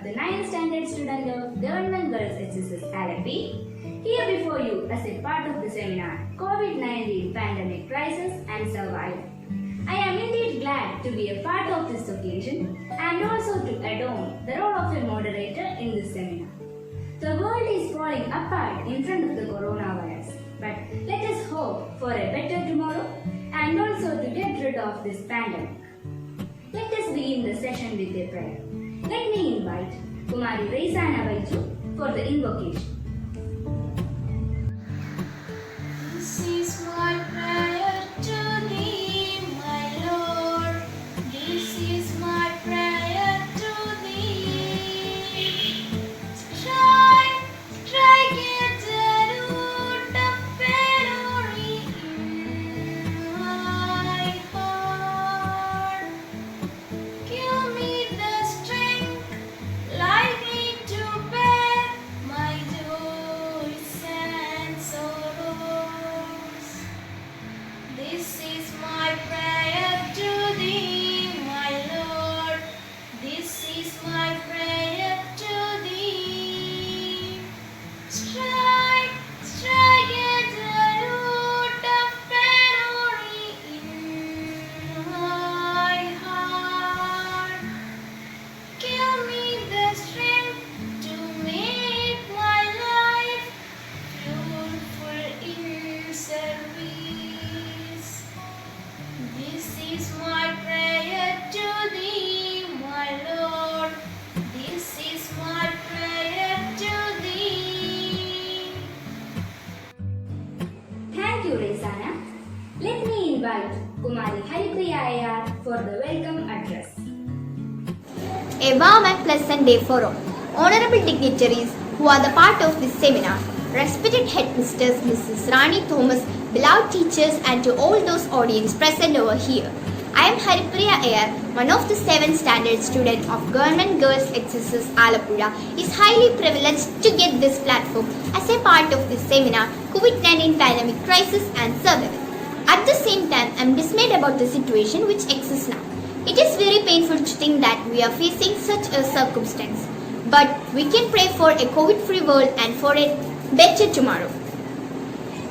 of the 9th standard student of Govt.Girls HSS Alappuzha, here before you as a part of the seminar COVID-19 Pandemic Crisis and Survival. I am indeed glad to be a part of this occasion and also to adorn the role of a moderator in this seminar. The world is falling apart in front of the coronavirus, but let us hope for a better tomorrow and also to get rid of this pandemic. Let us begin the session with a prayer. Let me invite Kumari Alappuzha for the invocation. This is my prayer to thee, my Lord. This is my prayer to thee. Strike at the root of penury in my heart. Give me the strength likely to bear my joys and sorrows. This is my prayer to thee, my Lord. This is my prayer to thee. Strike at the root of penury in my heart. Give me the strength to make my life fruitful in service. This is my prayer to thee, my Lord. This is my prayer to thee. Thank you, Resana. Let me invite Kumari Haripriya for the welcome address. A warm and pleasant day for all. Honorable dignitaries who are the part of this seminar, respected headmisters Mrs. Rani Thomas, beloved teachers and to all those audience present over here. I am Haripriya Ayer, one of the 7th standard student of Govt.Girls HSS Alappuzha, is highly privileged to get this platform as a part of this seminar COVID-19 Pandemic Crisis and Survival. At the same time, I am dismayed about the situation which exists now. It is very painful to think that we are facing such a circumstance, but we can pray for a COVID-free world and for a better tomorrow.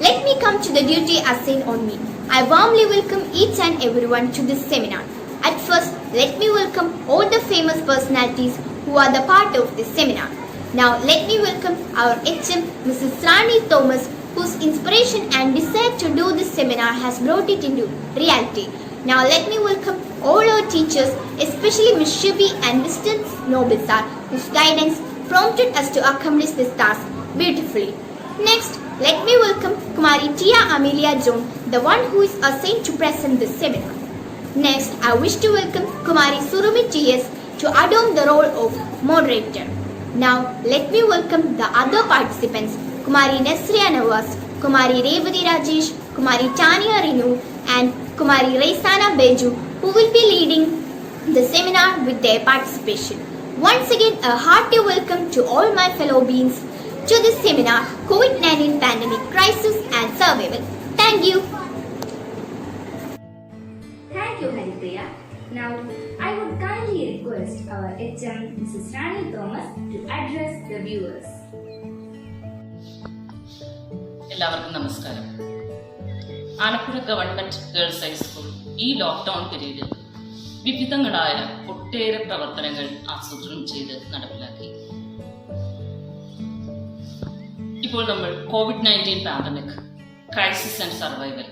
Let me come to the duty assigned on me. I warmly welcome each and everyone to this seminar. At first, let me welcome all the famous personalities who are the part of this seminar. Now, let me welcome our HM, Mrs. Rani Thomas, whose inspiration and desire to do this seminar has brought it into reality. Now, let me welcome all our teachers, especially Ms. Shibi and Mr. Nobisar, whose guidance prompted us to accomplish this task beautifully. Next, let me welcome Kumari Tia Amelia Joan, the one who is assigned to present this seminar. Next, I wish to welcome Kumari Surumi TS to adorn the role of moderator. Now, let me welcome the other participants, Kumari Nesriya Nawaz, Kumari Revati Rajesh, Kumari Tania Rinu, and Kumari Resana Beju, who will be leading the seminar with their participation. Once again, a hearty welcome to all my fellow beings to this seminar, COVID-19 Pandemic Crisis and Survival. Thank you. Thank you, Haripriya. Now, I would kindly request our HM, Mrs. Rani Thomas, to address the viewers. എല്ലാവർക്കും നമസ്കാരം. Alappuzha government girls high school ഈ lockdown പീരീഡിൽ വിവിധങ്ങളായ ഒട്ടേറെ പ്രവർത്തനങ്ങൾ ആസൂത്രണം ചെയ്ത് നടപ്പിലാക്കി. ഇപ്പോൾ നമ്മൾ COVID-19 pandemic crisis and survival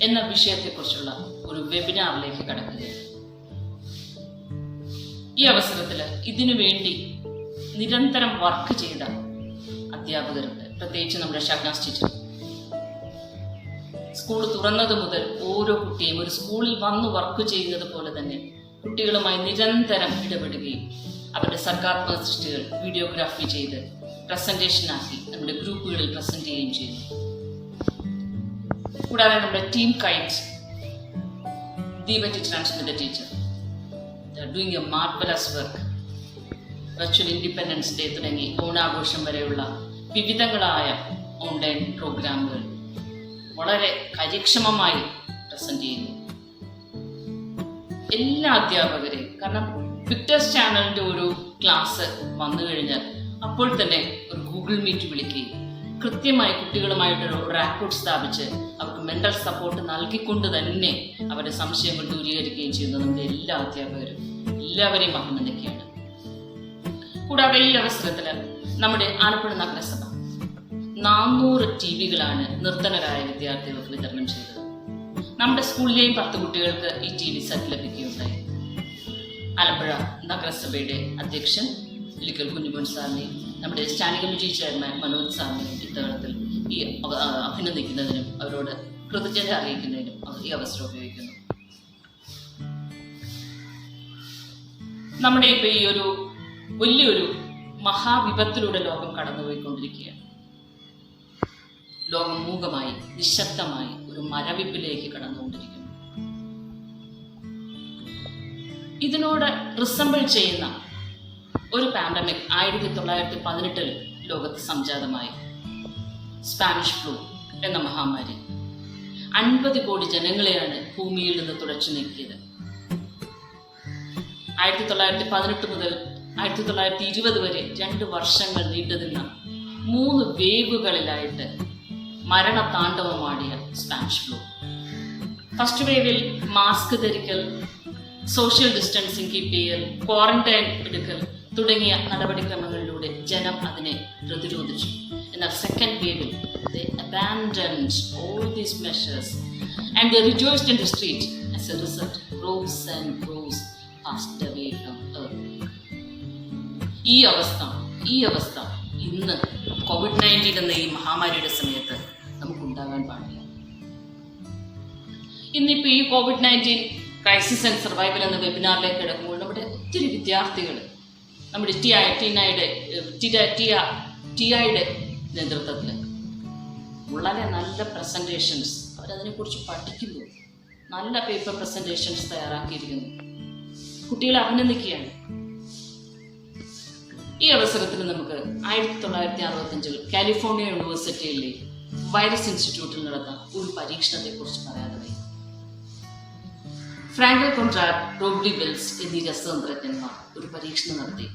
എന്ന വിഷയത്തെക്കുറിച്ചുള്ള ഒരു വെബിനാറിലേക്ക് കടക്കുകയാണ്. ഈ അവസരത്തിൽ ഇതിനു വേണ്ടി നിരന്തരം വർക്ക് ചെയ്ത അധ്യാപകരുണ്ട്, പ്രത്യേകിച്ച് നമ്മുടെ ഷഗ്നാസ് ടീച്ചർ. സ്കൂൾ തുറന്നത് മുതൽ ഓരോ കുട്ടിയും ഒരു സ്കൂളിൽ വന്ന് വർക്ക് ചെയ്യുന്നത് പോലെ തന്നെ കുട്ടികളുമായി നിരന്തരം ഇടപെടുകയും അവരുടെ സർഗാത്മക സൃഷ്ടികൾ വീഡിയോഗ്രാഫി ചെയ്ത് പ്രസന്റേഷനാക്കി നമ്മുടെ ഗ്രൂപ്പുകളിൽ പ്രസന്റ് ചെയ്യുകയും ചെയ്തു. കൂടാതെ നമ്മുടെ team KITE Deepa teacher and Smitha teacher doing A marvellous work. Virtual independence day തുടങ്ങി ഓണാഘോഷം വരെയുള്ള വിവിധങ്ങളായ ഓൺലൈൻ പ്രോഗ്രാമുകൾ വളരെ കാര്യക്ഷമമായി പ്രസന്റ് ചെയ്യുന്നു. എല്ലാ അധ്യാപകരെയും, കാരണം വിക്ടേഴ്സ് ചാനലിന്റെ ഒരു ക്ലാസ് വന്നു കഴിഞ്ഞാൽ അപ്പോൾ തന്നെ ഒരു ഗൂഗിൾ മീറ്റ് വിളിക്കുകയും കൃത്യമായി കുട്ടികളുമായിട്ടൊരു റാപ്പോർട്ട് സ്ഥാപിച്ച് അവർക്ക് മെന്റൽ സപ്പോർട്ട് നൽകിക്കൊണ്ട് തന്നെ അവരുടെ സംശയങ്ങൾ ദൂരീകരിക്കുകയും ചെയ്യുന്ന നമ്മുടെ എല്ലാ അധ്യാപകരും എല്ലാവരെയും അഭിനന്ദിക്കുകയാണ്. കൂടാതെ ഈ അവസരത്തിൽ നമ്മുടെ ആലപ്പുഴ നഗരസഭ 400 ടിവികളാണ് നിർധനരായ വിദ്യാർത്ഥികൾക്ക് വിതരണം ചെയ്തത്. നമ്മുടെ സ്കൂളിലെയും 10 കുട്ടികൾക്ക് ഈ TV സെറ്റ് ലഭിക്കുകയുണ്ടായി. ആലപ്പുഴ നഗരസഭയുടെ അധ്യക്ഷൻ ലിക്കൽ കുഞ്ഞുമോൻ സാറിനെയും നമ്മുടെ സ്റ്റാൻഡിംഗ് കമ്മിറ്റി ചെയർമാൻ മനോജ് സാറിനെയും ഇത്തരത്തിൽ ഈ അഭിനന്ദിക്കുന്നതിനും അവരോട് കൃതജ്ഞത അറിയിക്കുന്നതിനും ഈ അവസരം ഉപയോഗിക്കുന്നു. നമ്മുടെ ഇപ്പൊ ഈ ഒരു വലിയൊരു മഹാവിപത്തിലൂടെ ലോകം കടന്നുപോയിക്കൊണ്ടിരിക്കുകയാണ്. ലോകം മൂകമായി നിശബ്ദമായി ഒരു മരവിപ്പിലേക്ക് കടന്നുകൊണ്ടിരിക്കുന്നു. ഇതിനോട് റിസംബിൾ ചെയ്യുന്ന ഒരു പാൻഡമിക് 1918 ലോകത്ത് സംജാതമായി. സ്പാനിഷ് ഫ്ലൂ എന്ന മഹാമാരി 50 കോടി ജനങ്ങളെയാണ് ഭൂമിയിൽ നിന്ന് തുടച്ചു നീക്കിയത്. 1918 മുതൽ 1920 വരെ 2 വർഷങ്ങൾ നീണ്ടുനിന്ന 3 വേവുകളിലായിട്ട് മരണതാണ്ഡവമാടിയ സ്പാനിഷ് ഫ്ലൂ. ഫസ്റ്റ് വേവിൽ മാസ്ക് ധരിക്കൽ, സോഷ്യൽ ഡിസ്റ്റൻസിങ് കീപ്പ് ചെയ്യൽ, ക്വാറന്റൈൻ എടുക്കൽ തുടങ്ങിയ നടപടിക്രമങ്ങളിലൂടെ ജനം അതിനെ പ്രതിരോധിച്ചു. എന്നാൽ സെക്കൻഡ് വേവിൽ they abandoned all these measures and they rejoiced in the street. As a result, crores and crores passed away from earth. ഈ അവസ്ഥ ഇന്ന് COVID-19 എന്ന ഈ മഹാമാരിയുടെ സമയത്ത് നമുക്കുണ്ടാകാൻ പാടില്ല. ഇന്നിപ്പോൾ ഈ COVID-19 ക്രൈസിസ് ആൻഡ് സർവൈവൽ എന്ന വെബിനാറിലേക്ക് കിടക്കുമ്പോൾ നമ്മുടെ ഒത്തിരി വിദ്യാർത്ഥികൾ നമ്മുടെ ടിഐയുടെ നേതൃത്വത്തിൽ വളരെ നല്ല പ്രസൻറ്റേഷൻസ് അവരതിനെക്കുറിച്ച് പഠിക്കുന്നു, നല്ല പേപ്പർ പ്രസൻറ്റേഷൻസ് തയ്യാറാക്കിയിരിക്കുന്നു. കുട്ടികളെ അഭിനന്ദിക്കുകയാണ്. ഈ അവസരത്തിൽ നമുക്ക് 1965 കാലിഫോർണിയ യൂണിവേഴ്സിറ്റിയിലെ വൈറസ് ഇൻസ്റ്റിറ്റ്യൂട്ടിൽ നടന്ന ഒരു പരീക്ഷണത്തെക്കുറിച്ച് പറയാതെ വയ്യ. ഫ്രാങ്കൽ കോൺട്രാഡ്, റോബ്ലി വെൽസ് എന്നീ രസതന്ത്രജ്ഞന്മാർ ഒരു പരീക്ഷണം നടത്തി.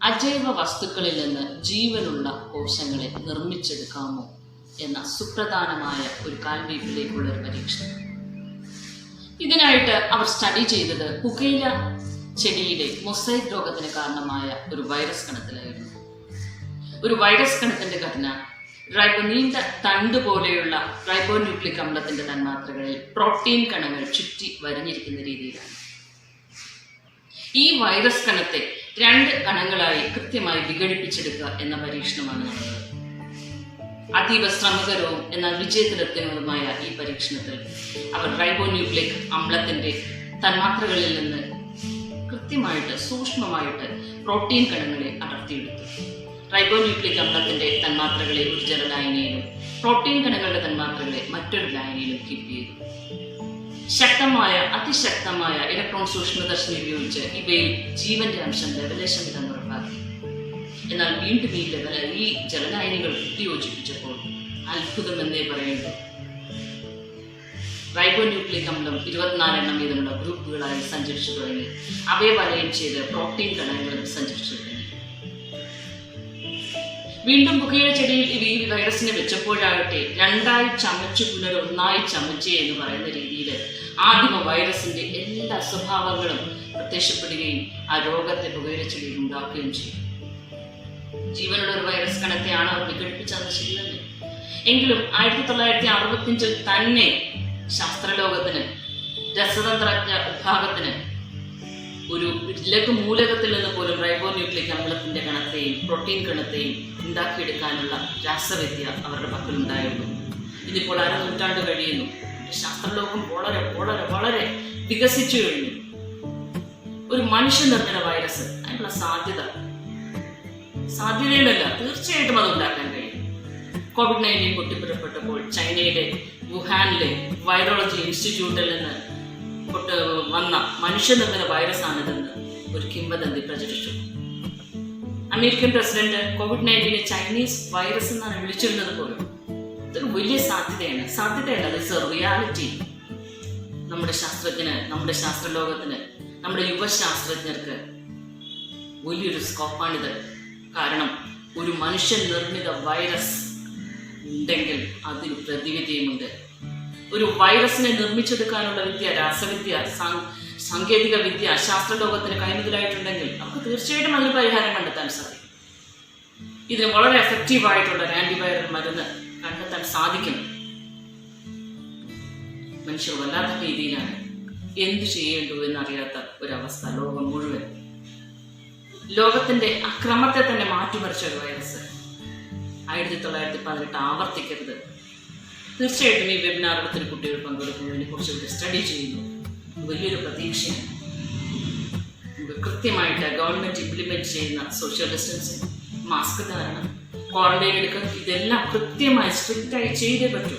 അജൈവ വസ്തുക്കളിൽ നിന്ന് ജീവനുള്ള കോശങ്ങളെ നിർമ്മിച്ചെടുക്കാമോ എന്ന സുപ്രധാനമായ ഒരു കാൽവയ്പിലേക്കുള്ള ഒരു പരീക്ഷണം. ഇതിനായിട്ട് അവർ സ്റ്റഡി ചെയ്തത് പുകയില ചെടിയിലെ മൊസൈക് രോഗത്തിന് കാരണമായ ഒരു വൈറസ് കണത്തിലായിരുന്നു. ഒരു വൈറസ് കണത്തിന്റെ ഘടന നീണ്ട തണ്ട് പോലെയുള്ള റൈബോന്യൂക്ലിക് അമ്ലത്തിന്റെ തന്മാത്രകളിൽ പ്രോട്ടീൻ കണങ്ങൾ ചുറ്റി വരിഞ്ഞിരിക്കുന്ന രീതിയിലാണ്. ഈ വൈറസ് കണത്തെ 2 കണങ്ങളായി കൃത്യമായി വിഘടിപ്പിച്ചെടുക്കുക എന്ന പരീക്ഷണമാണ് നടന്നത്. അതീവ ശ്രമകരവും എന്നാൽ വിജയത്തിലെത്തുന്നതുമായ ഈ പരീക്ഷണത്തിൽ അവർ റൈബോന്യൂക്ലിക് അമ്ലത്തിന്റെ തന്മാത്രകളിൽ നിന്ന് കൃത്യമായിട്ട് സൂക്ഷ്മമായിട്ട് പ്രോട്ടീൻ കണങ്ങളെ അടർത്തിയെടുത്തു. റൈബോന്യൂക്ലിക് അമ്ലത്തിന്റെ തന്മാത്രകളെ ഒരു ജലലായനിയിലും പ്രോട്ടീൻ കണങ്ങളുടെ തന്മാത്രകളെ മറ്റൊരു ലായനിയിലും കീപ്പ് ചെയ്തു. അതിശക്തമായ ഇലക്ട്രോൺ സൂക്ഷ്മദർശിനി ഉപയോഗിച്ച് ഇവയിൽ ജീവന്റെ അംശം ലെവലേഷൻ വിധം ഉറപ്പാക്കി. എന്നാൽ വീണ്ടും ഈ ജലലായനികൾ കുത്തിയോജിപ്പിച്ചപ്പോൾ അത്ഭുതമെന്നേ പറയുള്ളൂ. റൈബോന്യൂക്ലിക് അമ്ലം 24 എണ്ണം വീതമുള്ള ഗ്രൂപ്പുകളായി സഞ്ചരിച്ചു തുടങ്ങി. അവയെ വലയം ചെയ്ത് പ്രോട്ടീൻ കണങ്ങളും സഞ്ചരിച്ചു തുടങ്ങി. വീണ്ടും പുകയില ചെടിയിൽ ഈ വൈറസിനെ വെച്ചപ്പോഴാകട്ടെ 2ആയി ചമച്ചു പുനരൊന്നായി ചമച്ചേ എന്ന് പറയുന്ന രീതിയിൽ ആദിമ വൈറസിന്റെ എല്ലാ സ്വഭാവങ്ങളും പ്രത്യക്ഷപ്പെടുകയും ആ രോഗത്തെ പുകയില ചെടിയിൽ ഉണ്ടാക്കുകയും ചെയ്യും. ജീവനുള്ള ഒരു വൈറസ് കണത്തെയാണ് അവർ വിഘടിപ്പിച്ചതെന്ന് ശരി തന്നെ. എങ്കിലും 1965 തന്നെ ശാസ്ത്രലോകത്തിന്, രസതന്ത്രജ്ഞ വിഭാഗത്തിന് ഒരു ലഘുമൂലകത്തിൽ നിന്ന് പോലും റൈബോന്യൂക്ലിക് അമ്ലത്തിന്റെ കണത്തെയും പ്രോട്ടീൻ കണത്തെയും ഉണ്ടാക്കിയെടുക്കാനുള്ള രാസവിദ്യ അവരുടെ പക്കലുണ്ടായിരുന്നു. ഇതിപ്പോൾ 1/2 നൂറ്റാണ്ട് കഴിയുന്നു. ശാസ്ത്രലോകം വളരെ വളരെ വളരെ വികസിച്ചു കഴിഞ്ഞു. ഒരു മനുഷ്യനിർമ്മിത വൈറസ് അതിനുള്ള സാധ്യതയിലല്ല, തീർച്ചയായിട്ടും അത് ഉണ്ടാക്കാൻ കഴിയും. COVID-19 പൊട്ടിപ്പുറപ്പെട്ടപ്പോൾ ചൈനയിലെ വുഹാനിലെ വൈറോളജി ഇൻസ്റ്റിറ്റ്യൂട്ടിൽ നിന്ന് വന്ന മനുഷ്യനിർമ്മിത വൈറസാണിതെന്ന് ഒരു കിംവദന്തി പ്രചരിച്ചു. American president COVID-19 Chinese virus എന്നാണ് വിളിച്ചിരുന്നത് പോലും. ഇതൊരു വലിയ സാധ്യതയല്ല, ഇറ്റ്സ് എ റിയാലിറ്റി. നമ്മുടെ ശാസ്ത്രജ്ഞന്, നമ്മുടെ ശാസ്ത്രലോകത്തിന്, നമ്മുടെ യുവശാസ്ത്രജ്ഞർക്ക് വലിയൊരു സ്കോപ്പാണിത്. കാരണം ഒരു മനുഷ്യൻ നിർമ്മിത വൈറസ് ഉണ്ടെങ്കിൽ അതിന് പ്രതിവിധിയുമുണ്ട്. ഒരു വൈറസിനെ നിർമ്മിച്ചെടുക്കാനുള്ള വിദ്യ, രാസവിദ്യ, സാങ്കേതിക വിദ്യ ശാസ്ത്രലോകത്തിന് കൈമുതലായിട്ടുണ്ടെങ്കിൽ നമുക്ക് തീർച്ചയായിട്ടും അതിന് പരിഹാരം കണ്ടെത്താൻ സാധിക്കും. ഇതിന് വളരെ എഫക്റ്റീവായിട്ടുള്ള ഒരു ആന്റിവൈറൽ മരുന്ന് കണ്ടെത്താൻ സാധിക്കും. മനുഷ്യർ വല്ലാത്ത രീതിയിലാണ് എന്തു ചെയ്യേണ്ടു എന്നറിയാത്ത ഒരവസ്ഥ ലോകം മുഴുവൻ. ലോകത്തിന്റെ അക്രമത്തെ തന്നെ മാറ്റിമറിച്ച ഒരു വൈറസ് 1918 ആവർത്തിക്കരുത്. തീർച്ചയായിട്ടും ഈ വെബിനാർ ഒത്തിരി കുട്ടികൾ പങ്കെടുക്കുന്നതിനെ കുറിച്ച് സ്റ്റഡി ചെയ്യുന്നു. വലിയൊരു പ്രതീക്ഷയാണ്. നമുക്ക് കൃത്യമായിട്ട് ഗവൺമെന്റ് ഇംപ്ലിമെന്റ് ചെയ്യുന്ന സോഷ്യൽ ഡിസ്റ്റൻസിങ്, മാസ്ക് ധാരണം, ക്വാറന്റൈൻ എടുക്കുക, ഇതെല്ലാം കൃത്യമായി സ്ട്രിക്റ്റായി ചെയ്തേ പറ്റൂ.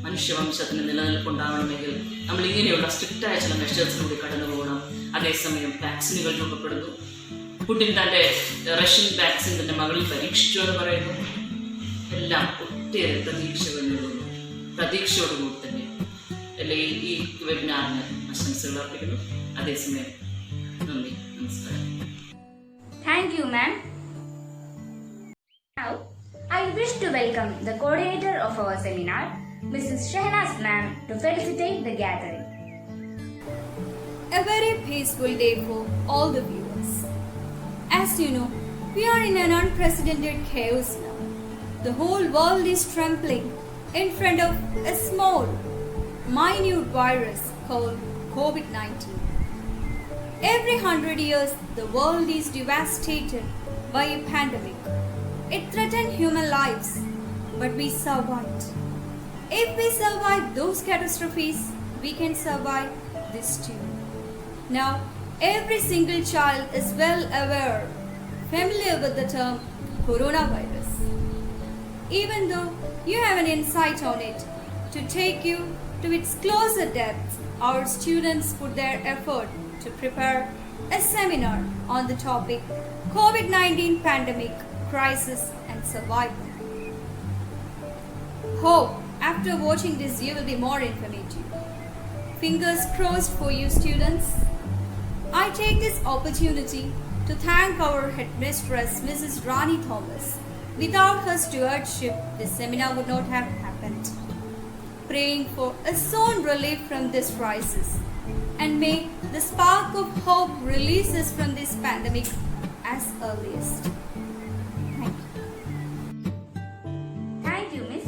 മനുഷ്യവംശത്തിന് നിലനിൽപ്പുണ്ടാവണമെങ്കിൽ നമ്മൾ ഇങ്ങനെയുള്ള സ്ട്രിക്റ്റായ ചില മെഷേഴ്സിലൂടെ കടന്നു പോകണം. അതേസമയം വാക്സിനുകൾ രൂപപ്പെടുന്നു. പുടിൻ തൻ്റെ റഷ്യൻ വാക്സിൻ തൻ്റെ മകളിൽ പരീക്ഷിച്ചു എന്ന് പറയുന്നു. എല്ലാം ഒട്ടേറെ പ്രതീക്ഷകൾ നൽകുന്നു. പ്രതീക്ഷയോടുകൂടി തന്നെ അല്ലെങ്കിൽ ഈ വെബിനാറിന് ആശംസകൾ അർപ്പിക്കുന്നു. അതേസമയം നന്ദി, നമസ്കാരം. Thank you, ma'am. Now, I wish to welcome the coordinator of our seminar, Mrs. Shehnaz ma'am, to felicitate the gathering. A very peaceful day for all the viewers. As you know, we are in an unprecedented chaos now. The whole world is trembling in front of a small, minute virus called COVID-19. Every 100 years, the world is devastated by a pandemic. It threatened human lives, but we survived. If we survive those catastrophes, we can survive this too. Now, every single child is well aware, familiar with the term coronavirus. Even though you have an insight on it, to take you to its closer depths, our students put their effort to prepare a seminar on the topic COVID-19 pandemic, crisis and survival. Hope after watching this you will be more informative. Fingers crossed for you students. I take this opportunity to thank our headmistress Mrs. Rani Thomas. Without her stewardship, this seminar would not have happened. Praying for a soon relief from this crisis, and may the spark of hope release us from this pandemic as earliest. Thank you. Thank you, miss.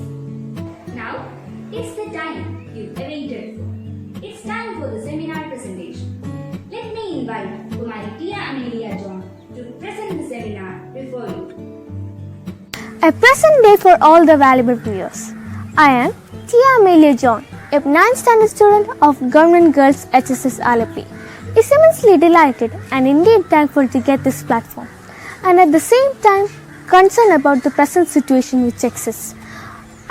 Now, it's the time you awaited for. It's time for the seminar presentation. Let me invite Kumari Tia Amelia John to present the seminar before you. A present day for all the valuable viewers. I am Tia Amelia John, a 9th standard student of Govt.Girls HSS Alappuzha, is immensely delighted and indeed thankful to get this platform, and at the same time concerned about the present situation which exists.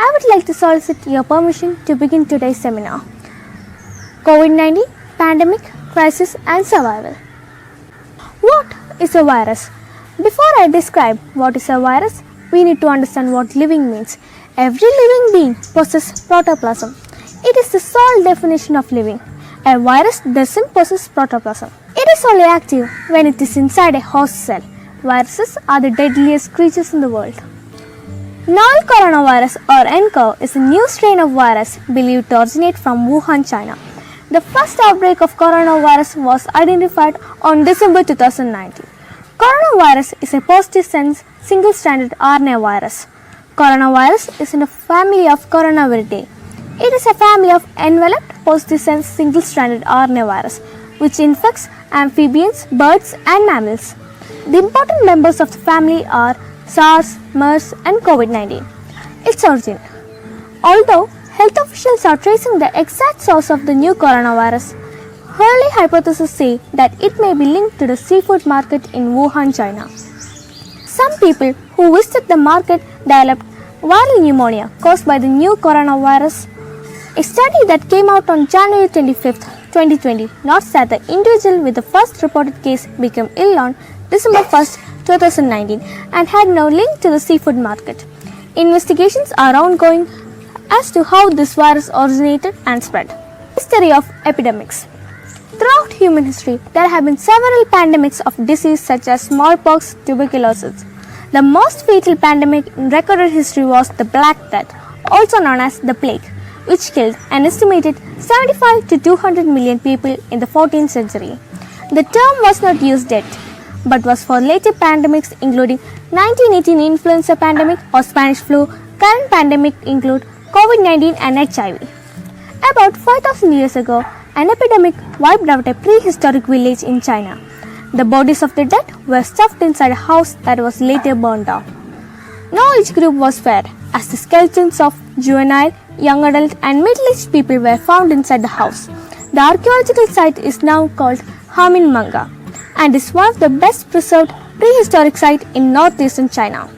I would like to solicit your permission to begin today's seminar. COVID-19, pandemic, crisis and survival. What is a virus? Before I describe what is a virus, we need to understand what living means. Every living being possesses protoplasm. It is the sole definition of living. A virus doesn't possess protoplasm. It is only active when it is inside a host cell. Viruses are the deadliest creatures in the world. Novel coronavirus or nCoV is a new strain of virus believed to originate from Wuhan, China. The first outbreak of coronavirus was identified on December 2019. Coronavirus is a positive-sense single-stranded RNA virus. Coronavirus is in the family of Coronaviridae. It is a family of enveloped positive-sense single-stranded RNA virus which infects amphibians, birds and mammals. The important members of the family are SARS, MERS and COVID-19. Its origin. Although health officials are tracing the exact source of the new coronavirus, early hypotheses say that it may be linked to the seafood market in Wuhan, China. Some people who visited the market developed viral pneumonia caused by the new coronavirus. A study that came out on January 25, 2020 notes that the individual with the first reported case became ill on December 1, 2019 and had no link to the seafood market. Investigations are ongoing as to how this virus originated and spread. History of epidemics. Throughout human history, there have been several pandemics of disease such as smallpox, tuberculosis. The most fatal pandemic in recorded history was the Black Death, also known as the plague, which killed an estimated 75 to 200 million people in the 14th century. The term was not used yet, but was for later pandemics including 1918 influenza pandemic or Spanish flu. Current pandemic include COVID-19 and HIV. About 5,000 years ago, an epidemic wiped out a prehistoric village in China. The bodies of the dead were stuffed inside a house that was later burned down. No age group was spared, as the skeletons of juvenile, young adult and middle-aged people were found inside the house. The archaeological site is now called Hamin Manga and is one of the best preserved prehistoric sites in northeastern China.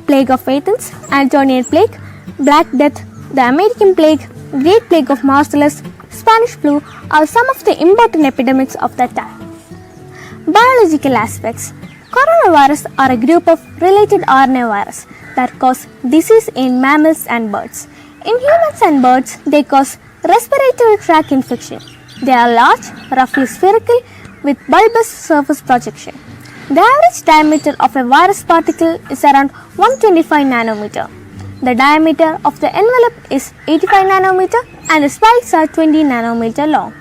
Plague of Athens, Antonian Plague, Black Death, the American Plague, Great Plague of Marcellus, Spanish flu are some of the important epidemics of that time. Biological aspects. Coronavirus are a group of related RNA virus that cause disease in mammals and birds. In humans and birds, they cause respiratory tract infection. They are large, roughly spherical, with bulbous surface projection. The average diameter of a virus particle is around 125 nanometer. The diameter of the envelope is 85 nanometer and the spikes are 20 nanometer long.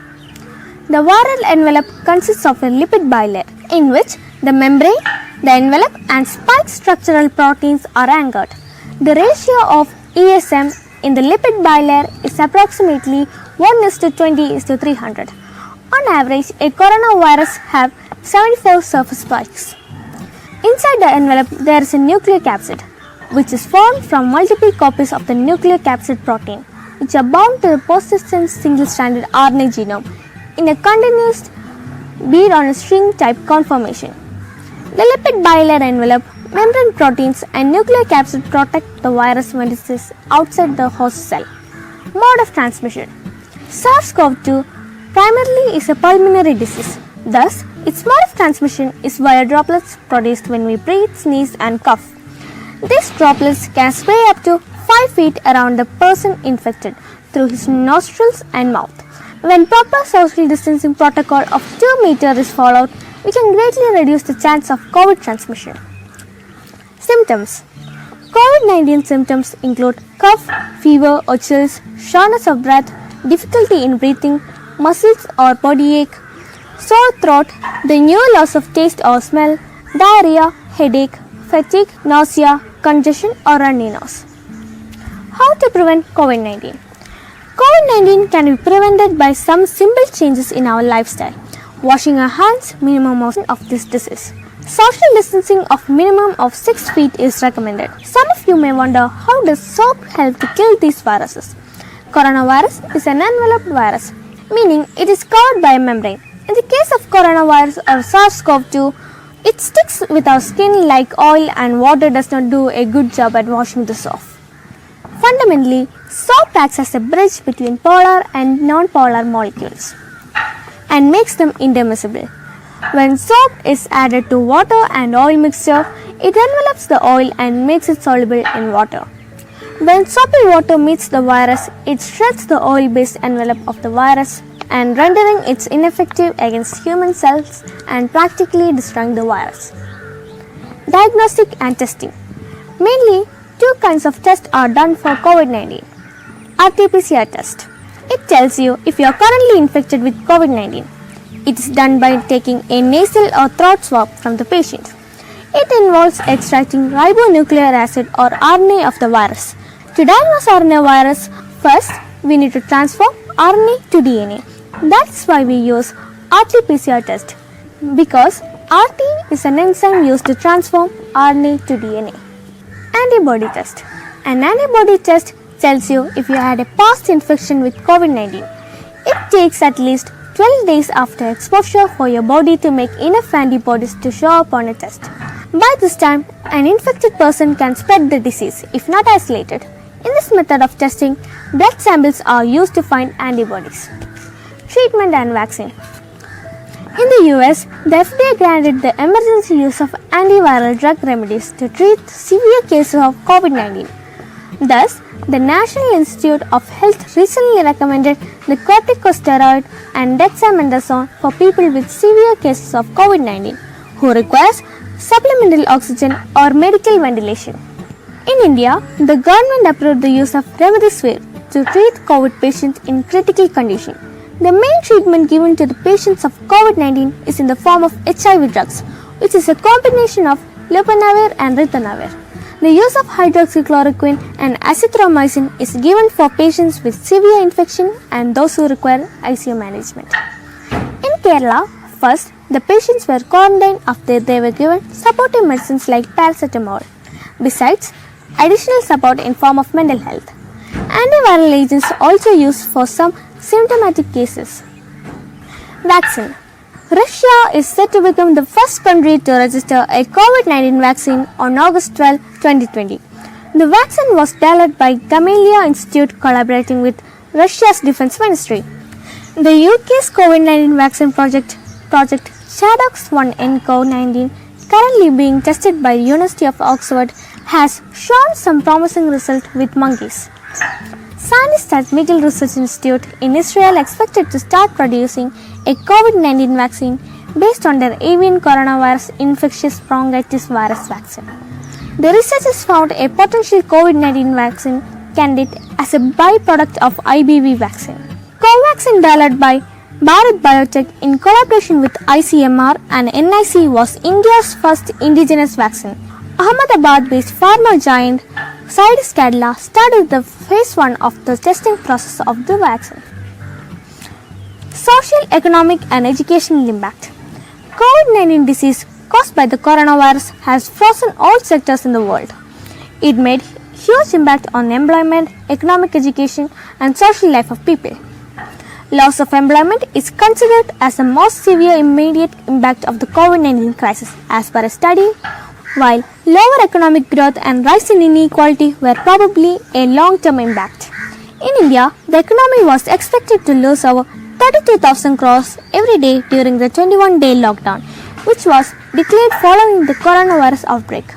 The viral envelope consists of a lipid bilayer in which the membrane, the envelope and spike structural proteins are anchored. The ratio of ESM in the lipid bilayer is approximately 1:20:300. On average, a coronavirus have 74 surface spikes. Inside the envelope, there is a nucleic capsid, which is formed from multiple copies of the nucleic capsid protein, which are bound to the persistent single-stranded RNA genome in a continuous bead on a string type conformation. The lipid bilayer envelope, membrane proteins and nucleic capsid protect the virus when it is outside the host cell. Mode of transmission. SARS-CoV-2 primarily is a pulmonary disease. Thus, its mode of transmission is via droplets produced when we breathe, sneeze and cough. These droplets can spray up to 5 feet around the person infected through his nostrils and mouth. When proper social distancing protocol of 2 meters is followed, we can greatly reduce the chance of COVID transmission. Symptoms. COVID-19 symptoms include cough, fever or chills, shortness of breath, difficulty in breathing, muscles or body ache, sore throat, the new loss of taste or smell, diarrhea, headache, fatigue, nausea, congestion or runny nose. How to prevent COVID-19? COVID-19 can be prevented by some simple changes in our lifestyle. Washing our hands minimum of this disease. Social distancing of minimum of 6 feet is recommended. Some of you may wonder, how does soap help to kill these viruses? Coronavirus is an enveloped virus, meaning it is covered by a membrane. In the case of coronavirus or SARS-CoV-2, it sticks with our skin like oil and water does not do a good job at washing this off. Fundamentally, soap acts as a bridge between polar and non-polar molecules and makes them indemnisible. When soap is added to water and oil mixture, it envelops the oil and makes it soluble in water. When soapy water meets the virus, it shreds the oil-based envelope of the virus and rendering it ineffective against human cells and practically destroying the virus. Diagnostic and testing. Mainly, 2 kinds of tests are done for COVID-19. RT-PCR test. It tells you if you are currently infected with COVID-19. It is done by taking a nasal or throat swab from the patient. It involves extracting ribonucleic acid or RNA of the virus. To diagnose RNA virus, first we need to transform RNA to DNA. That's why we use RT-PCR test, because RT is an enzyme used to transform RNA to DNA. Antibody test. An antibody test tells you if you had a past infection with COVID-19. It takes at least 12 days after exposure for your body to make enough antibodies to show up on a test. By this time, an infected person can spread the disease if not isolated. In this method of testing, blood samples are used to find antibodies. Treatment and vaccine. In the US, the FDA granted the emergency use of antiviral drug remedies to treat severe cases of COVID-19. Thus, The National Institute of Health recently recommended the corticosteroid and dexamethasone for people with severe cases of COVID-19 who requires supplemental oxygen or medical ventilation. In India, the government approved the use of remdesivir to treat COVID patients in critical condition. The main treatment given to the patients of COVID-19 is in the form of HIV drugs, which is a combination of lopinavir and ritonavir. The use of hydroxychloroquine and azithromycin is given for patients with severe infection and those who require ICU management. In Kerala, first, the patients were quarantined after they were given supportive medicines like paracetamol. Besides, additional support in form of mental health. Antiviral agents also used for some symptomatic cases. Vaccine. Russia is set to become the first country to register a COVID-19 vaccine on August 12, 2020. The vaccine was developed by Gamaleya Institute collaborating with Russia's Defense Ministry. The UK's COVID-19 vaccine project ChAdOx1 nCoV-19, currently being tested by the University of Oxford, has shown some promising results with monkeys. Scientists at Miguel Research Institute in Israel expected to start producing a COVID-19 vaccine based on their avian coronavirus infectious bronchitis virus vaccine. The researchers found a potential COVID-19 vaccine candidate as a byproduct of IBV vaccine. Covaxin developed by Bharat Biotech in collaboration with ICMR and NIC was India's first indigenous vaccine. Ahmedabad-based pharma giant Zydus Cadila started the phase 1 of the testing process of the vaccine. Social, economic and educational impact. COVID-19 disease caused by the coronavirus has frozen all sectors in the world. It made huge impact on employment, economic education and social life of people. Loss of employment is considered as the most severe immediate impact of the COVID-19 crisis as per a study, while lower economic growth and rise in inequality were probably a long-term impact. In India, the economy was expected to lose over 32,000 crores every day during the 21-day lockdown, which was declared following the coronavirus outbreak.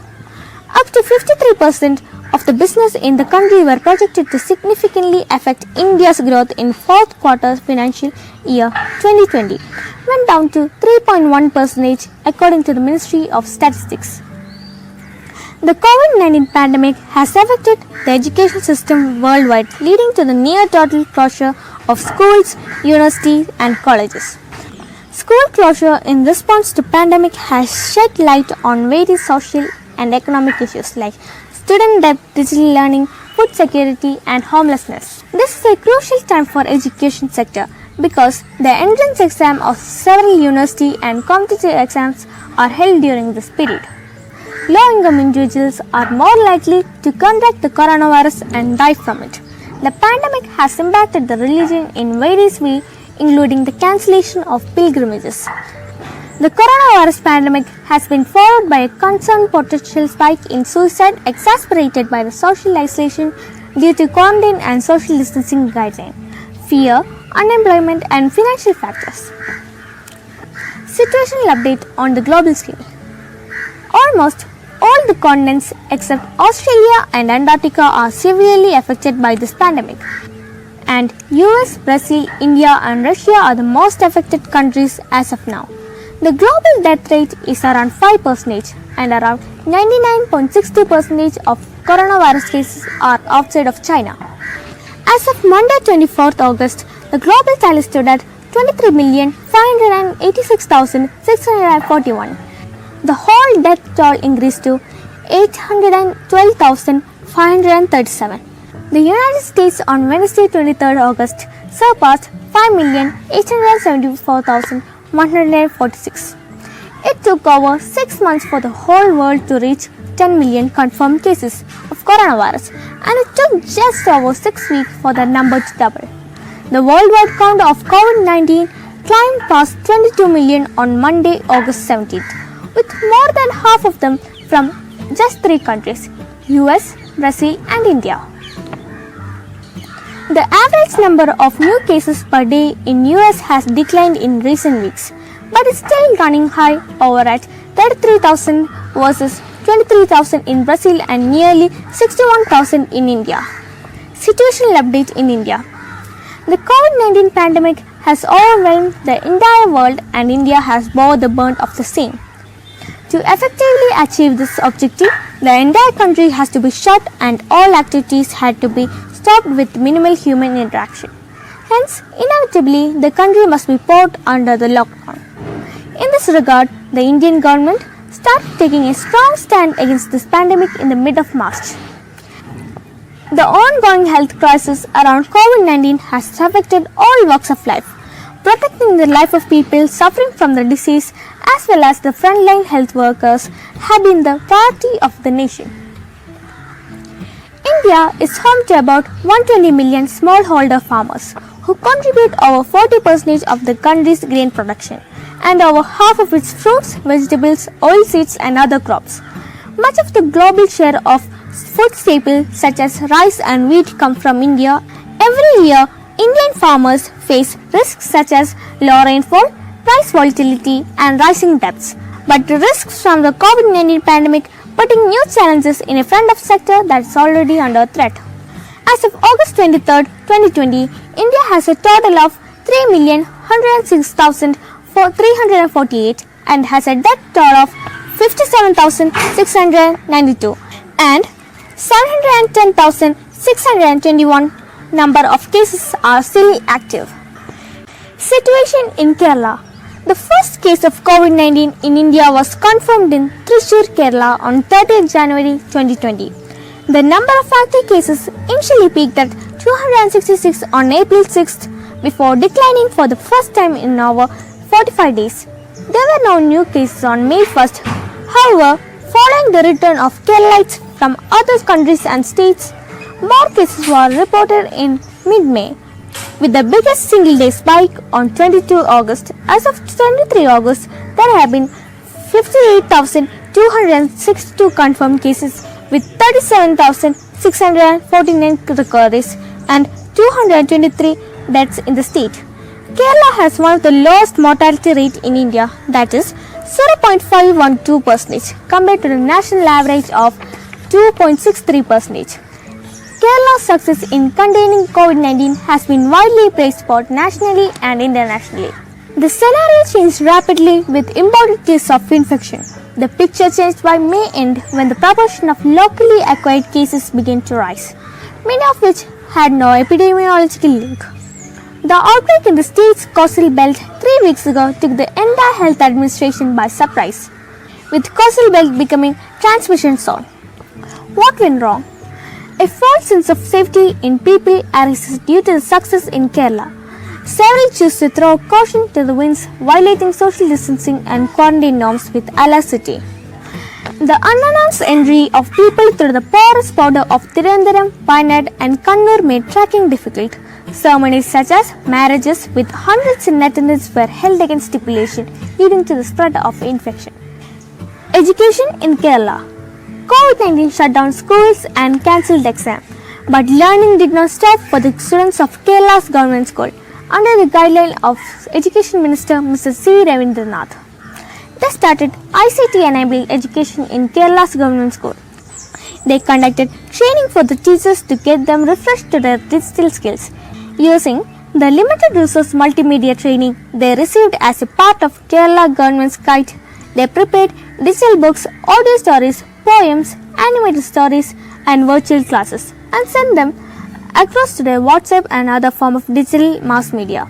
Up to 53% of the business in the country were projected to significantly affect India's growth in fourth quarter financial year 2020, went down to 3.1% according to the Ministry of Statistics. The COVID-19 pandemic has affected the education system worldwide, leading to the near total closure of schools, universities and colleges. School closure in response to pandemic has shed light on various social and economic issues like student debt, digital learning, food security and homelessness. This is a crucial time for education sector because the entrance exam of several university and competitive exams are held during this period. Low-income individuals are more likely to contract the coronavirus and die from it. The pandemic has impacted the religion in various ways, including the cancellation of pilgrimages. The coronavirus pandemic has been followed by a concerned potential spike in suicide exacerbated by the social isolation due to quarantine and social distancing guidelines, fear, unemployment and financial factors. Situational update on the global scale. Almost all the continents except Australia and Antarctica are severely affected by this pandemic. And US, Brazil, India and Russia are the most affected countries as of now. The global death rate is around 5% and around 99.62% of coronavirus cases are outside of China. As of Monday 24th August, the global tally stood at 23,586,641. The whole death toll increased to 812,537. The United States on Wednesday 23rd August surpassed 5,874,146. It took over 6 months for the whole world to reach 10 million confirmed cases of coronavirus, and it took just over 6 weeks for the number to double. The worldwide count of COVID-19 climbed past 22 million on Monday, August 17th, with more than half of them from just 3 countries, US, Brazil and India. The average number of new cases per day in US has declined in recent weeks, but is still running high over at 33,000 versus 23,000 in Brazil and nearly 61,000 in India. situational update in India. The COVID-19 pandemic has overwhelmed the entire world and India has bore the brunt of the same. To effectively achieve this objective, the entire country has to be shut and all activities had to be stopped with minimal human interaction. Hence, inevitably, the country must be put under the lockdown. In this regard, the Indian government started taking a strong stand against this pandemic in the mid of March. The ongoing health crisis around COVID-19 has affected all walks of life. Protecting the life of people suffering from the disease as well as the frontline health workers have been the priority of the nation. India is home to about 120 million smallholder farmers who contribute over 40% of the country's grain production and over half of its fruits, vegetables, oilseeds and other crops. Much of the global share of food staples such as rice and wheat come from India. Every year, Indian farmers face risks such as low rainfall, price volatility and rising debts. But the risks from the COVID-19 pandemic putting new challenges in a front of sector that is already under threat. As of August 23, 2020, India has a total of 3,106,348 and has a debt toll of 57,692 and 710,621 number of cases are still active. Situation in Kerala. The first case of COVID-19 in India was confirmed in Thrissur, Kerala on 30th January 2020. The number of active cases initially peaked at 266 on April 6th before declining for the first time in over 45 days. There were no new cases on May 1st. However, following the return of Keralites from other countries and states, more cases were reported in mid-May, with the biggest single-day spike on 22 August. As of 23 August, there have been 58,262 confirmed cases with 37,649 recoveries and 223 deaths in the state. Kerala has one of the lowest mortality rate in India, that is 0.512% compared to the national average of 2.63%. Kerala's success in containing COVID-19 has been widely praised both nationally and internationally. The scenario changed rapidly with imported cases of infection. The picture changed by May end when the proportion of locally acquired cases began to rise, many of which had no epidemiological link. The outbreak in the state's coastal belt 3 weeks ago took the entire health administration by surprise, with coastal belt becoming transmission zone. What went wrong? A false sense of safety in people arises due to the success in Kerala. Several choose to throw caution to the winds, violating social distancing and quarantine norms with alacrity. The unannounced entry of people through the porous border of Thiruvananthapuram, Wayanad and Kannur made tracking difficult. Ceremonies such as marriages with hundreds in attendance were held against stipulation, leading to the spread of infection. Education in Kerala. COVID-19 shut down schools and cancelled exams, but learning did not stop for the students of Kerala's government school under the guideline of Education Minister Mr. C. Ravindranath. They started ICT-enabled education in Kerala's government school. They conducted training for the teachers to get them refreshed to their digital skills. Using the limited resource multimedia training they received as a part of Kerala government's guide, they prepared digital books, audio stories, poems, animated stories and virtual classes and sent them across to their WhatsApp and other form of digital mass media.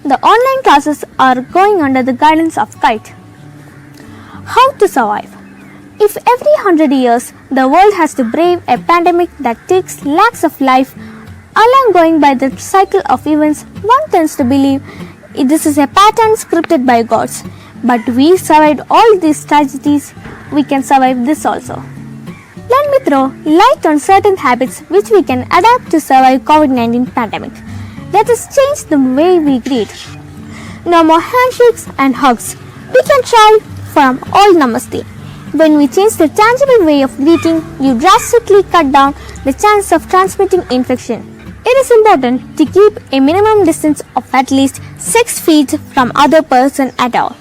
The online classes are going under the guidance of KITE. How to survive? If every 100 years the world has to brave a pandemic that takes lakhs of life, along going by the cycle of events, one tends to believe this is a pattern scripted by gods. But we survived all these tragedies, we can survive this also. Let me throw light on certain habits which we can adapt to survive COVID-19 pandemic. Let us change the way we greet. No more handshakes and hugs. We can try from all namaste. When we change the tangible way of greeting, you drastically cut down the chance of transmitting infection. It is important to keep a minimum distance of at least 6 feet from other person at all.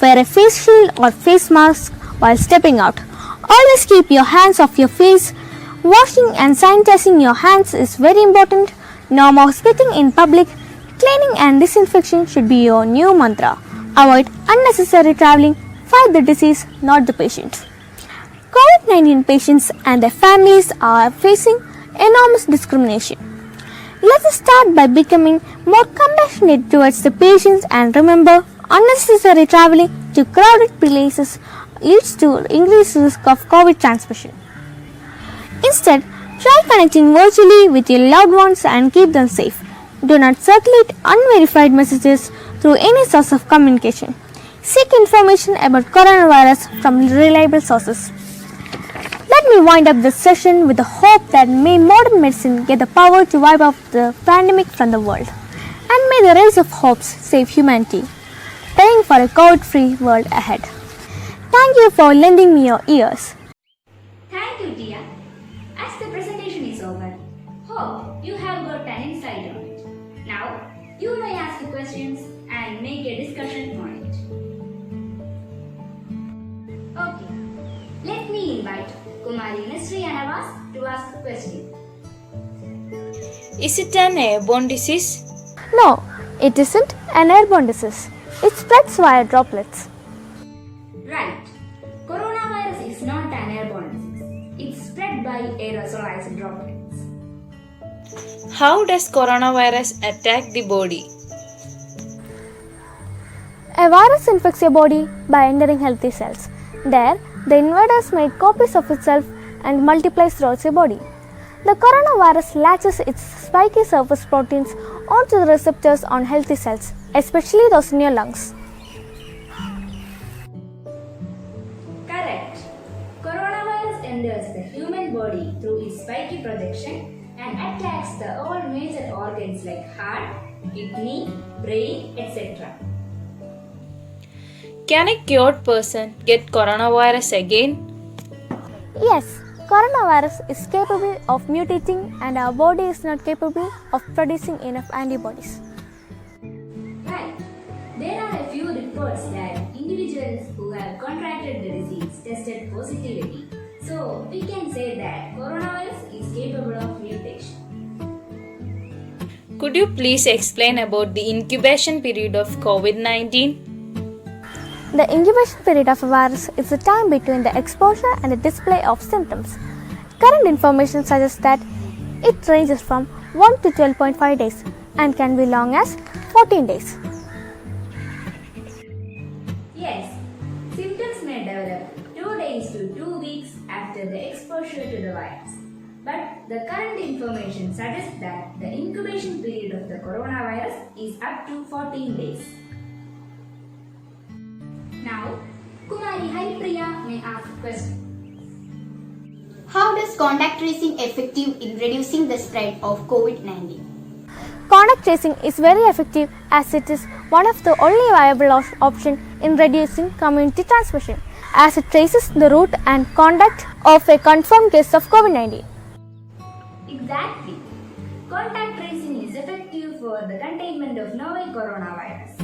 Wear a face shield or face mask while stepping out. Always keep your hands off your face Washing and sanitizing your hands is very important. No more spitting in public. Cleaning and disinfection should be your new mantra. Avoid unnecessary traveling. Fight the disease, not the patient. COVID-19 patients and their families are facing enormous discrimination. Let us start by becoming more compassionate towards the patients and remember, unnecessary traveling to crowded places leads to increased risk of COVID transmission. Instead, try connecting virtually with your loved ones and keep them safe. Do not circulate unverified messages through any source of communication. Seek information about coronavirus from reliable sources. Let me wind up this session with the hope that may modern medicine get the power to wipe out the pandemic from the world. And may the rays of hopes save humanity, praying for a COVID-free world ahead. Thank you for lending me your ears. Thank you, Tia. As the presentation is over, hope you have got an insight on it. Now, you may ask the questions and make a discussion on it. Okay, let me invite Kumari Nesri Anavas to ask a question. Is it an airborne disease? No, it isn't an airborne disease. It spreads via droplets. Right. Coronavirus is not an airborne disease. It's spread by aerosolized droplets. How does coronavirus attack the body? A virus infects your body by entering healthy cells. There, the invaders make copies of itself and multiplies throughout your body. The coronavirus latches its spiky surface proteins onto the receptors on healthy cells, especially those in your lungs. Correct. Coronavirus enters the human body through its spiky projection and attacks the all major organs like heart, kidney, brain, etc. Can a cured person get coronavirus again? Yes, coronavirus is capable of mutating and our body is not capable of producing enough antibodies. Right. There are a few reports that individuals who have contracted the disease tested positivity. So, we can say that coronavirus is capable of mutation. Could you please explain about the incubation period of COVID-19? The incubation period of a virus is the time between the exposure and the display of symptoms. Current information suggests that it ranges from 1 to 12.5 days and can be long as 14 days. Yes, symptoms may develop 2 days to 2 weeks after the exposure to the virus. But the current information suggests that the incubation period of the coronavirus is up to 14 days. Now, Kumari Haripriya may ask a question. How does contact tracing effective in reducing the spread of COVID-19? Contact tracing is very effective as it is one of the only viable option in reducing community transmission, as it traces the route and contact of a confirmed case of COVID-19. Exactly. Contact tracing is effective for the containment of novel coronavirus.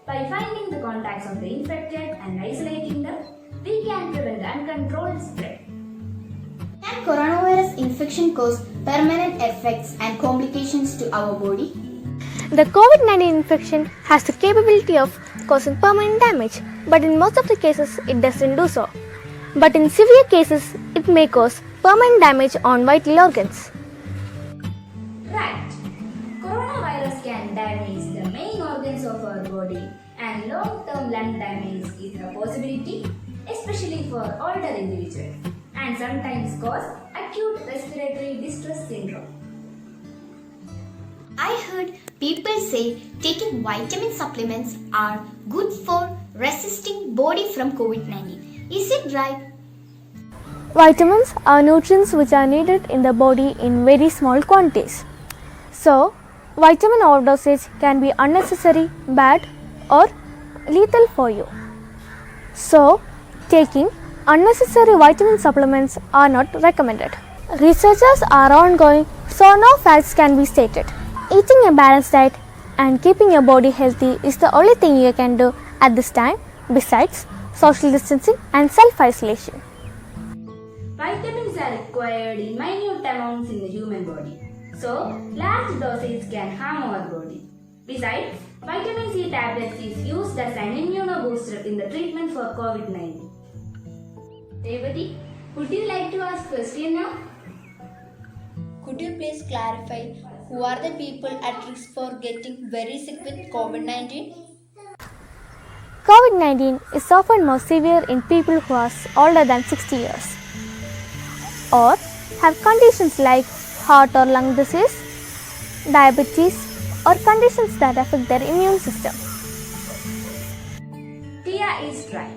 By finding the contacts of the infected and isolating them, we can prevent the uncontrolled spread. Can coronavirus infection cause permanent effects and complications to our body? The COVID-19 infection has the capability of causing permanent damage, but in most of the cases it doesn't do so. But in severe cases, it may cause permanent damage on vital organs. Right. Coronavirus can damage the main organs of our body, and long-term lung damage is a possibility, especially for older individuals, and sometimes cause acute respiratory distress syndrome. I heard people say taking vitamin supplements are good for resisting body from COVID-19. Is it right? Vitamins are nutrients which are needed in the body in very small quantities. So, vitamin overdosage can be unnecessary, bad or lethal for you. So, taking unnecessary vitamin supplements are not recommended. Researches are ongoing, so no facts can be stated. Eating a balanced diet and keeping your body healthy is the only thing you can do at this time besides social distancing and self-isolation. Vitamins are required in minute amounts in the human body, so large dosage can harm our body. Besides, vitamin C tablets is used as an immunobooster in the treatment for COVID-19. Revati, would you like to ask question now? Could you please clarify who are the people at risk for getting very sick with COVID-19? COVID-19 is often more severe in people who are older than 60 years or have conditions like heart or lung disease, diabetes, or conditions that affect their immune system. Tia is right.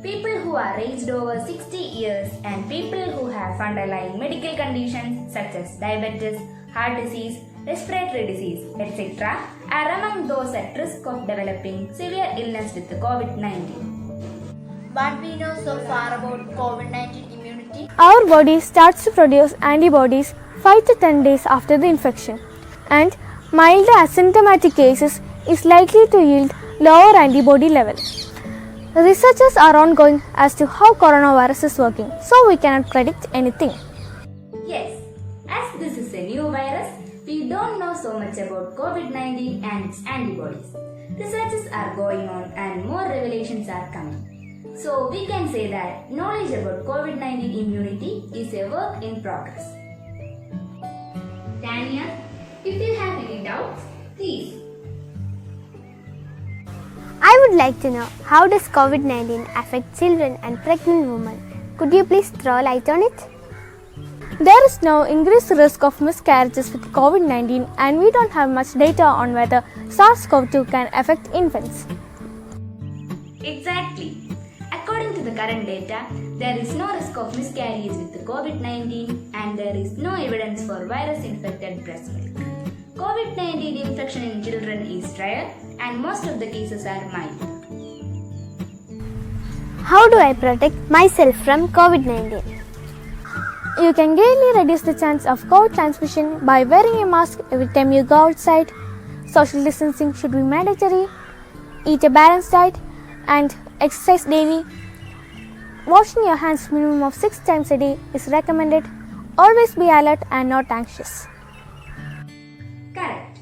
People who are aged over 60 years and people who have underlying medical conditions such as diabetes, heart disease, respiratory disease, etc. are among those at risk of developing severe illness with the COVID-19. What we know so far about COVID-19 immunity? Our body starts to produce antibodies 5 to 10 days after the infection, and mild asymptomatic cases is likely to yield lower antibody level. Researches are ongoing as to how coronavirus is working, so we cannot predict anything. Yes, as this is a new virus, we don't know so much about COVID-19 and its antibodies. Researches are going on and more revelations are coming. So we can say that knowledge about COVID-19 immunity is a work in progress. Tanya, if you have any doubts, please. I would like to know, how does COVID-19 affect children and pregnant women? Could you please throw light on it? There is no increased risk of miscarriages with COVID-19, and we don't have much data on whether SARS-CoV-2 can affect infants. Exactly. According to the current data, there is no risk of miscarriage with the COVID-19 and there is no evidence for virus-infected breast milk. COVID-19 infection in children is rare and most of the cases are mild. How do I protect myself from COVID-19? You can greatly reduce the chance of COVID transmission by wearing a mask every time you go outside. Social distancing should be mandatory. Eat a balanced diet and exercise daily. Washing your hands minimum of 6 times a day is recommended. Always be alert and not anxious. Correct.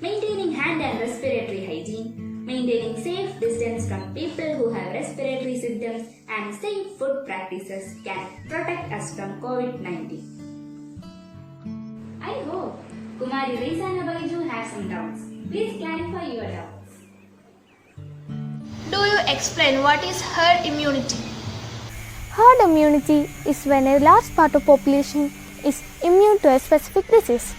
Maintaining hand and respiratory hygiene, maintaining safe distance from people who have respiratory symptoms and safe food practices can protect us from COVID-19. I hope Kumari Rizana Baiju has some doubts. Please clarify your doubts. Do you explain what is herd immunity? Herd immunity is when a large part of population is immune to a specific disease.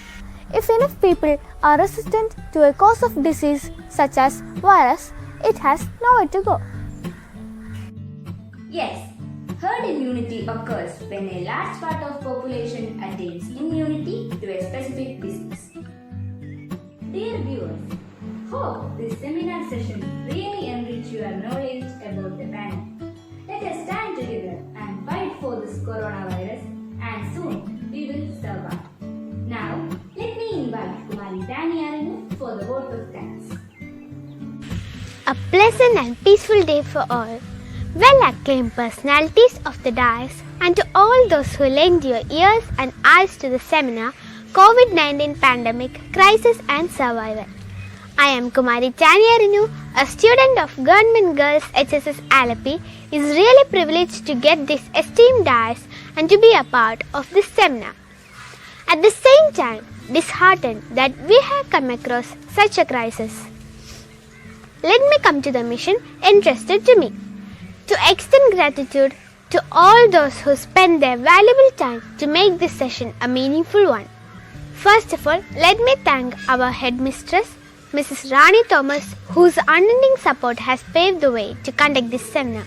If enough people are resistant to a cause of disease such as virus, it has nowhere to go. Yes, herd immunity occurs when a large part of population attains immunity to a specific disease. Dear viewers, hope this seminar session really enrich your knowledge about the pandemic. Let us stand together and fight for this coronavirus and soon we will survive. Now, let me invite Kumari Daniarinu for the vote of thanks. A pleasant and peaceful day for all. Well-acclaimed personalities of the dais and to all those who lend your ears and eyes to the seminar COVID-19 Pandemic Crisis and Survival. I am Kumari Tanyarinu, a student of Govt.Girls HSS Alappuzha, is really privileged to get this esteemed dais and to be a part of this seminar. At the same time, disheartened that we have come across such a crisis. Let me come to the mission entrusted to me, to extend gratitude to all those who spend their valuable time to make this session a meaningful one. First of all, let me thank our headmistress, Mrs. Rani Thomas, whose unending support has paved the way to conduct this seminar.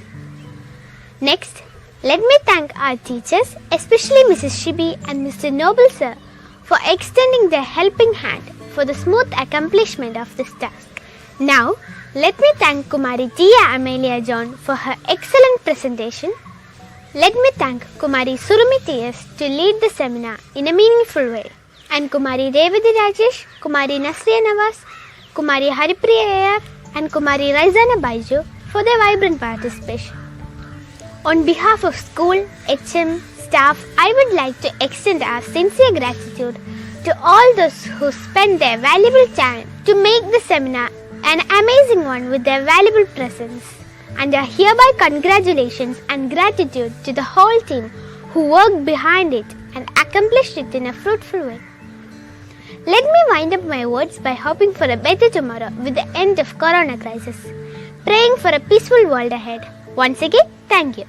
Next, let me thank our teachers, especially Mrs. Shibi and Mr. Noble Sir, for extending their helping hand for the smooth accomplishment of this task. Now, let me thank Kumari Tia Amelia John for her excellent presentation. Let me thank Kumari Surumi T.S. to lead the seminar in a meaningful way, and Kumari Revati Rajesh, Kumari Nasriya Nawaz, Kumari Haripriya Ayar, and Kumari Raizana Baiju for their vibrant participation. On behalf of school, HM, staff, I would like to extend our sincere gratitude to all those who spent their valuable time to make the seminar an amazing one with their valuable presence. And a hereby congratulations and gratitude to the whole team who worked behind it and accomplished it in a fruitful way. Let me wind up my words by hoping for a better tomorrow with the end of Corona crisis, praying for a peaceful world ahead. Once again, thank you.